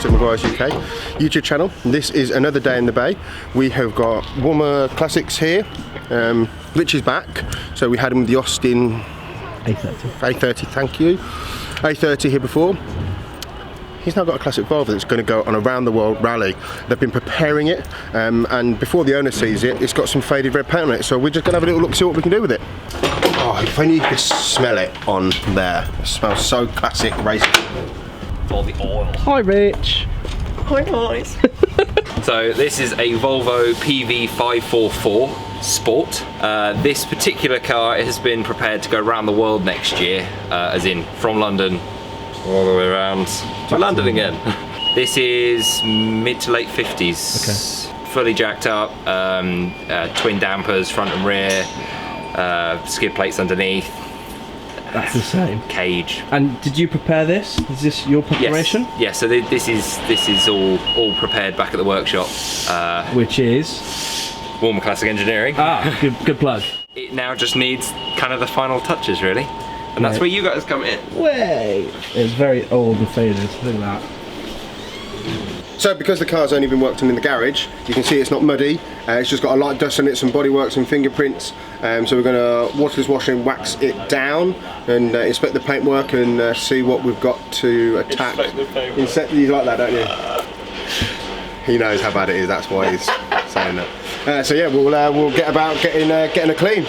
To Meguiars UK YouTube channel. This is another day in the bay. We have got Woolmer Classics here. Rich is back, so we had him with the Austin A30, thank you. A30 here before. He's now got a classic Volvo that's going to go on a round the world rally. They've been preparing it, and before the owner sees it, it's got some faded red paint on it, so we're just going to have a little look, see what we can do with it. Oh, if only you could smell it on there. It smells so classic racing. All the oil. Hi Rich. Hi guys. So this is a Volvo PV544 Sport. This particular car has been prepared to go around the world next year, as in from London all the way around to London again. This is mid to late 50s. Okay. Fully jacked up, twin dampers front and rear, skid plates underneath. That's the same. Cage. And did you prepare this? Is this your preparation? Yes. Yeah. So this is all prepared back at the workshop. Which is Woolmer Classics Engineering. Ah, good plug. It now just needs kind of the final touches, really, and that's where you guys come in. Way. It's very old and faded. Look at that. So because the car's only been worked on in the garage, you can see it's not muddy. It's just got a light dust on it, some bodywork, some fingerprints. So we're going to waterless wash and wax it down and inspect the paintwork and see what we've got to attack. You like that, don't you? He knows how bad it is, that's why he's saying that. So yeah, we'll get about getting a clean.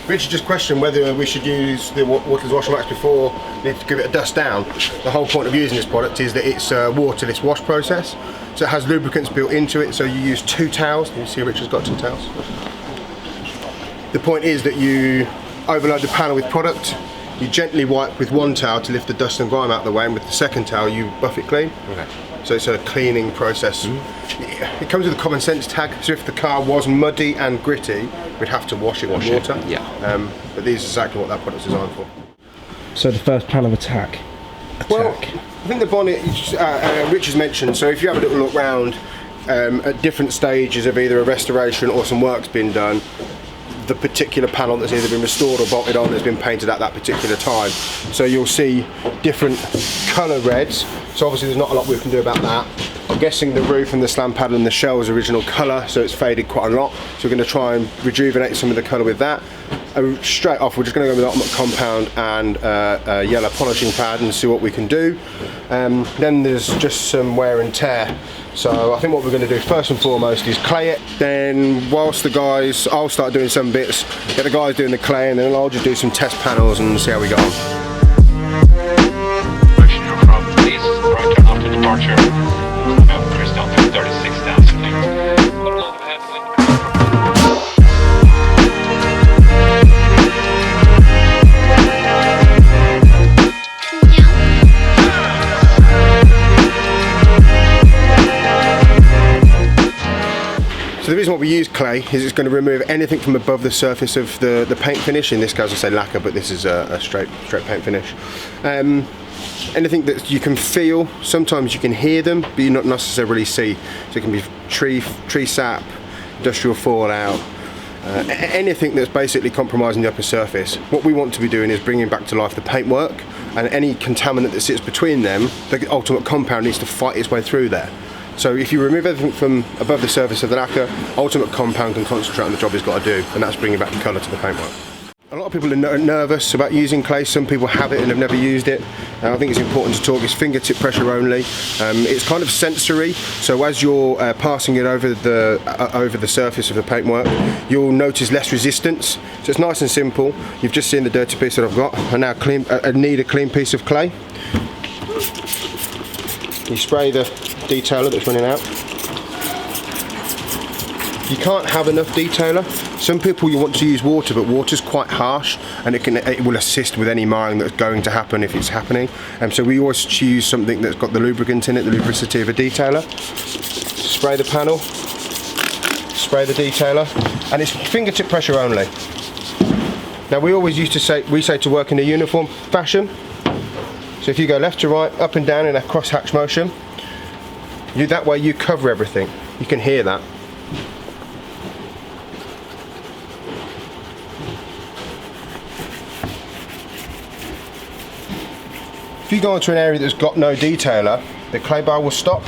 Richard just questioned whether we should use the waterless wash and wax before we need to give it a dust down. The whole point of using this product is that it's a waterless wash process, so it has lubricants built into it, so you use 2 towels. You see Richard's got 2 towels. The point is that you overload the panel with product, you gently wipe with 1 towel to lift the dust and grime out of the way, and with the 2nd towel you buff it clean. Okay. So it's a cleaning process. It comes with a common sense tag, so if the car was muddy and gritty, we'd have to wash it with water. Yeah. But this is exactly what that product's designed for. So the first plan of attack. Well, I think the bonnet, Rich has mentioned, so if you have a little look round at different stages of either a restoration or some work's been done, the particular panel that's either been restored or bolted on has been painted at that particular time. So you'll see different colour reds, so obviously there's not a lot we can do about that. I'm guessing the roof and the slam panel and the shell is original colour, so it's faded quite a lot, so we're going to try and rejuvenate some of the colour with that. Straight off we're just going to go with Ultimate Compound and a yellow polishing pad and see what we can do. Then there's just some wear and tear. So I think what we're going to do first and foremost is clay it, then whilst the guys, I'll start doing some bits, get the guys doing the clay, and then I'll just do some test panels and see how we go on. Please, right turn after departure, about Crystal to 36,000 feet. So the reason why we use clay is it's going to remove anything from above the surface of the paint finish. In this case I say lacquer, but this is a straight paint finish. Anything that you can feel, sometimes you can hear them, but you not necessarily see. So it can be tree sap, industrial fallout, anything that's basically compromising the upper surface. What we want to be doing is bringing back to life the paintwork, and any contaminant that sits between them, the ultimate compound needs to fight its way through there. So if you remove everything from above the surface of the lacquer, ultimate compound can concentrate on the job it's got to do, and that's bringing back the colour to the paintwork. A lot of people are nervous about using clay. Some people have it and have never used it. I think it's important to talk. It's fingertip pressure only. It's kind of sensory, so as you're passing it over the surface of the paintwork, you'll notice less resistance. So it's nice and simple. You've just seen the dirty piece that I've got. I need a clean piece of clay. You spray the detailer that's running out. You can't have enough detailer. Some people you want to use water, but water's quite harsh, and it will assist with any marring that's going to happen if it's happening. So we always choose something that's got the lubricant in it, the lubricity of a detailer. Spray the panel, spray the detailer, and it's fingertip pressure only. Now we say to work in a uniform fashion. So if you go left to right, up and down in a cross-hatch motion, that way you cover everything. You can hear that. If you go into an area that's got no detailer, the clay bar will stop.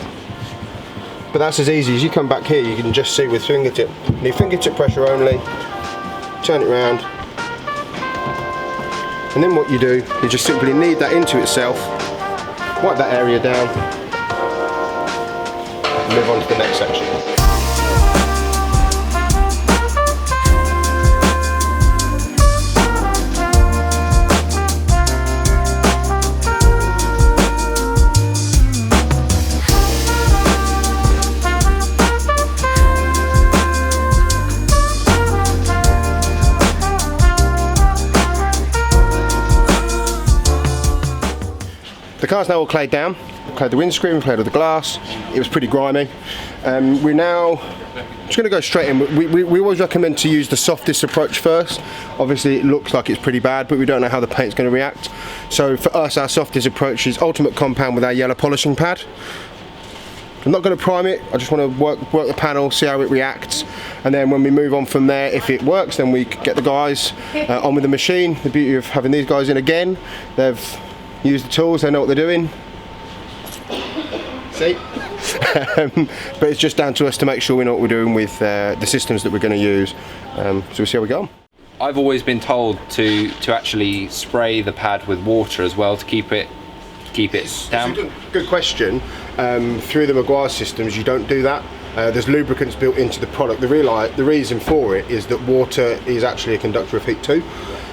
But that's as easy as you come back here, you can just see with fingertip. You need fingertip pressure only, turn it round, and then what you do, you just simply knead that into itself, wipe that area down, and move on to the next section. The car's now all clayed down. We clayed the windscreen, we clayed all the glass. It was pretty grimy. We're now just going to go straight in. We always recommend to use the softest approach first. Obviously it looks like it's pretty bad, but we don't know how the paint's going to react. So for us, our softest approach is ultimate compound with our yellow polishing pad. I'm not going to prime it, I just want to work the panel, see how it reacts, and then when we move on from there, if it works, then we get the guys on with the machine. The beauty of having these guys in again, they've used the tools, they know what they're doing. See? But it's just down to us to make sure we know what we're doing with the systems that we're going to use. So we'll see how we go. I've always been told to actually spray the pad with water as well to keep it damp. Good question. Through the Meguiars systems, you don't do that. There's lubricants built into the product. The reason for it is that water is actually a conductor of heat too,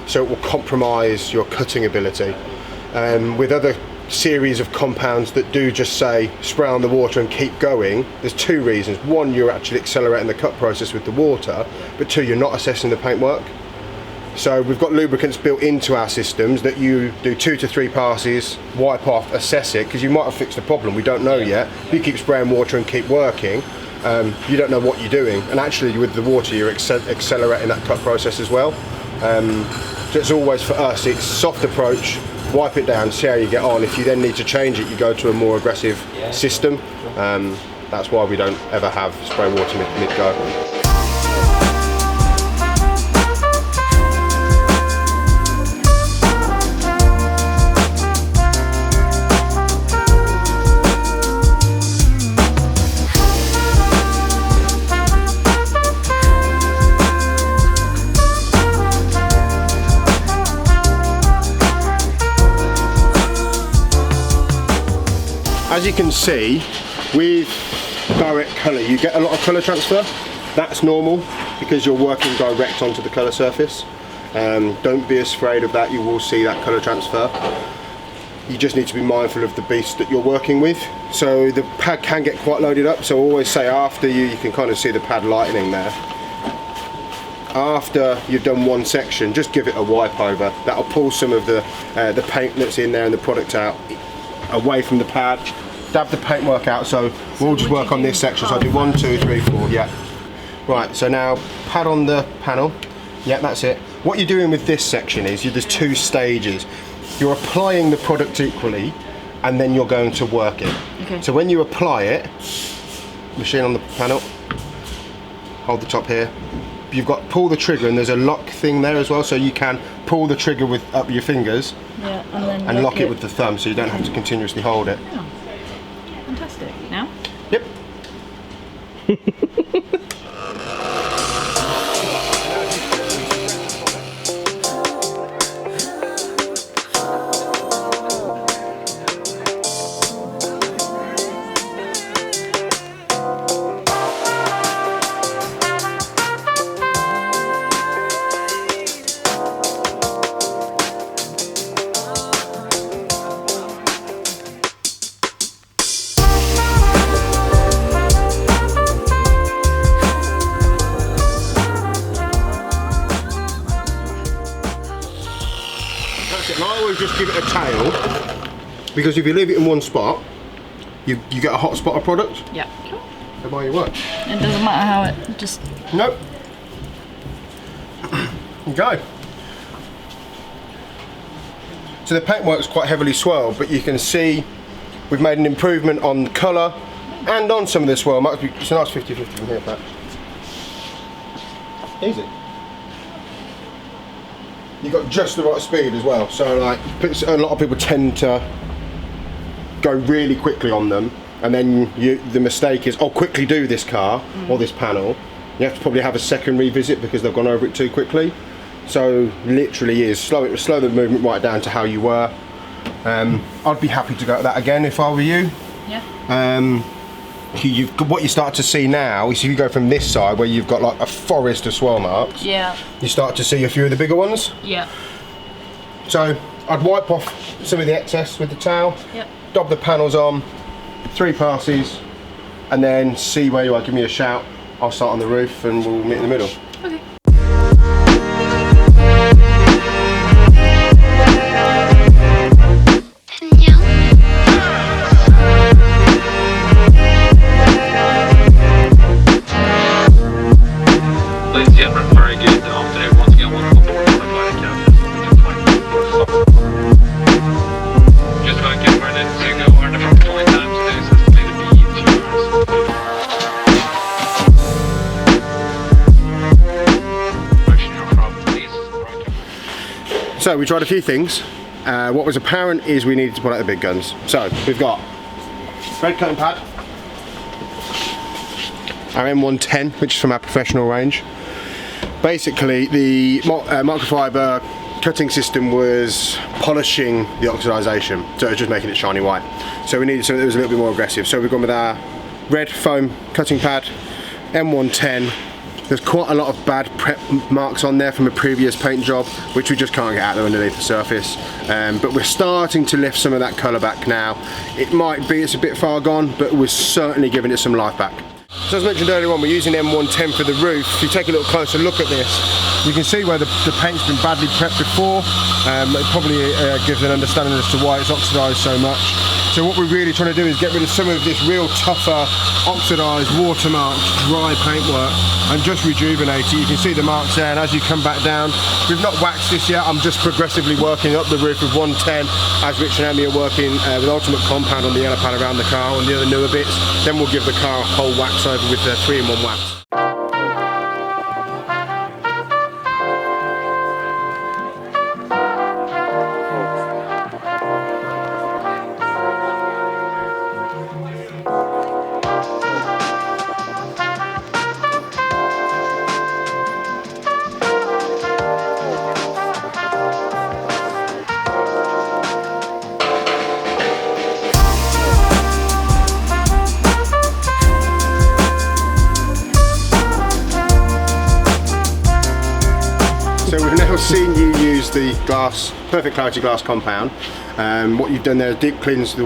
so it will compromise your cutting ability. With other series of compounds that do just say spray on the water and keep going, there's two reasons. One, you're actually accelerating the cut process with the water, but two, you're not assessing the paintwork. So we've got lubricants built into our systems that you do 2 to 3 passes, wipe off, assess it, because you might have fixed the problem, we don't know yet. If you keep spraying water and keep working, you don't know what you're doing, and actually with the water you're accelerating that cut process as well. So it's always, for us, it's soft approach, wipe it down, see how you get on. If you then need to change it, you go to a more aggressive system. That's why we don't ever have spray water mid-go. As you can see, with direct colour, you get a lot of colour transfer. That's normal because you're working direct onto the colour surface. Don't be afraid of that, you will see that colour transfer. You just need to be mindful of the beast that you're working with. So the pad can get quite loaded up, so I always say after you can kind of see the pad lightening there. After you've done one section, just give it a wipe over. That'll pull some of the paint that's in there and the product out away from the pad. Dab the paintwork out, so we'll just work on this section. So I'll do 1, 2, 3, 4, yeah. Right, so now pad on the panel. Yeah, that's it. What you're doing with this section is there's 2 stages. You're applying the product equally, and then you're going to work it. Okay. So when you apply it, machine on the panel, hold the top here, you've got pull the trigger, and there's a lock thing there as well, so you can pull the trigger with up your fingers and lock it with the thumb, so you don't have to continuously hold it. Oh. Fantastic. Now? Yep. And I always just give it a tail, because if you leave it in one spot, you get a hot spot of product. Yeah. So while you work. It doesn't matter how it just... Nope. Go. So the paintwork's quite heavily swirled, but you can see we've made an improvement on the colour and on some of the swirl. It's a nice 50-50 from here, Pat. Easy. You've got just the right speed as well, so like a lot of people tend to go really quickly on them, and then the mistake is, oh, quickly do this car or this panel. You have to probably have a second revisit because they've gone over it too quickly. So literally is slow the movement right down to how you were. I'd be happy to go at that again if I were you. Yeah. What you start to see now is if you go from this side where you've got like a forest of swirl marks, you start to see a few of the bigger ones. Yeah. So I'd wipe off some of the excess with the towel, dob the panels on, 3 passes, and then see where you are. Give me a shout. I'll start on the roof and we'll meet in the middle. Okay. Ladies and gentlemen, very good afternoon. Once again, welcome aboard the Meguiars captain. Just about getting ready to go on the front flight time today, so it's going to be 2 hours. Motion your prop, please. So we tried a few things. What was apparent is we needed to pull out the big guns. So we've got red coating pad, our M110, which is from our professional range. Basically, the microfiber cutting system was polishing the oxidization, so it was just making it shiny white. So we needed something that was a little bit more aggressive. So we've gone with our red foam cutting pad, M110. There's quite a lot of bad prep marks on there from a previous paint job, which we just can't get out there underneath the surface. But we're starting to lift some of that colour back now. It might be it's a bit far gone, but we're certainly giving it some life back. So as mentioned earlier on, we're using M110 for the roof. If you take a little closer look at this, you can see where the paint's been badly prepped before. It probably gives an understanding as to why it's oxidised so much. So what we're really trying to do is get rid of some of this real tougher, oxidised, watermarked, dry paintwork and just rejuvenate it. You can see the marks there, and as you come back down, we've not waxed this yet. I'm just progressively working up the roof with 110 as Rich and Amy are working with Ultimate Compound on the yellow pad around the car and the other newer bits. Then we'll give the car a whole wax over with the 3-in-1 wax. So we've now seen you use the glass, perfect clarity glass compound. What you've done there is deep cleanse the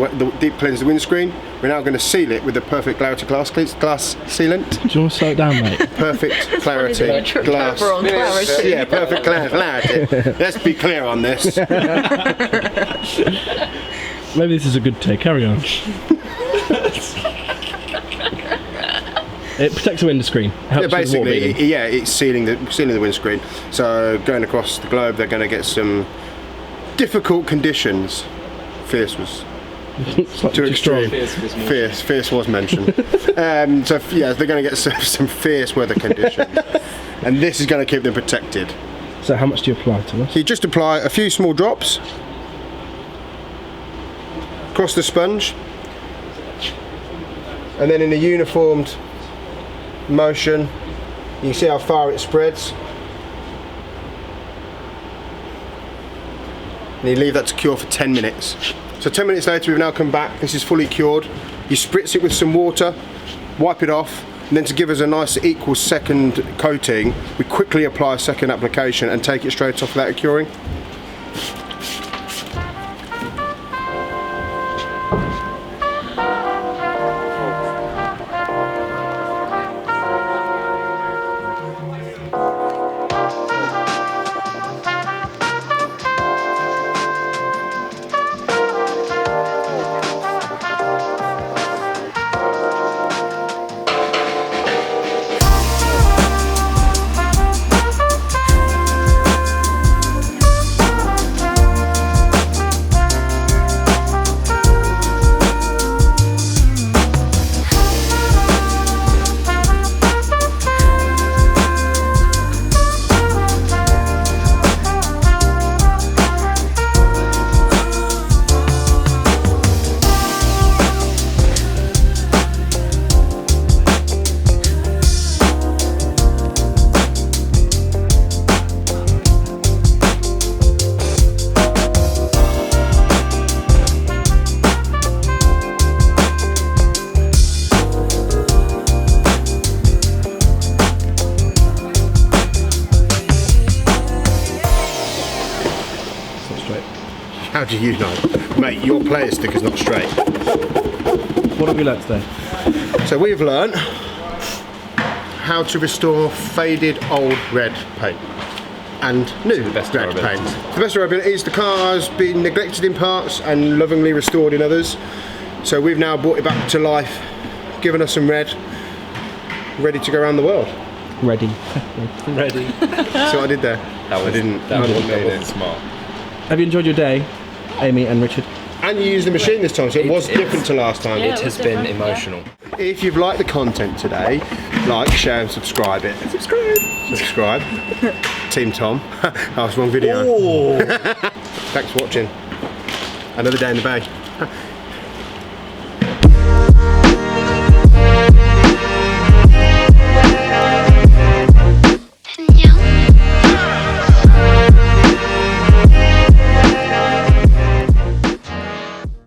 windscreen. We're now going to seal it with the perfect clarity glass sealant. Do you want to slow it down, mate? Perfect clarity glass. Clarity. Yeah, perfect clarity. Let's be clear on this. Maybe this is a good take. Carry on. It protects the windscreen. Yeah, basically, yeah, it's sealing the windscreen. So going across the globe, they're going to get some difficult conditions. Fierce was Too extreme. Fierce was mentioned. So yeah, they're going to get some fierce weather conditions, and this is going to keep them protected. So how much do you apply to this? So you just apply a few small drops across the sponge, and then in a uniformed motion, you can see how far it spreads. And you leave that to cure for 10 minutes. So 10 minutes later, we've now come back. This is fully cured. You spritz it with some water, wipe it off, and then to give us a nice equal second coating, we quickly apply a second application and take it straight off without curing. How do you know? Mate, your player sticker's not straight. What have we learnt today? So we've learnt how to restore faded old red paint and new best of our red ability. paint. The best of our ability is the car has been neglected in parts and lovingly restored in others. So we've now brought it back to life, given us some red, ready to go around the world. Ready. Ready. See what I did there? I didn't. That I wasn't didn't. smart. Have you enjoyed your day, Amy and Richard? And you used the machine this time, so it was different to last time. Yeah. It has been emotional. If you've liked the content today, like, share and subscribe it. Subscribe. Team Tom. That was wrong video. Thanks for watching. Another day in the bay.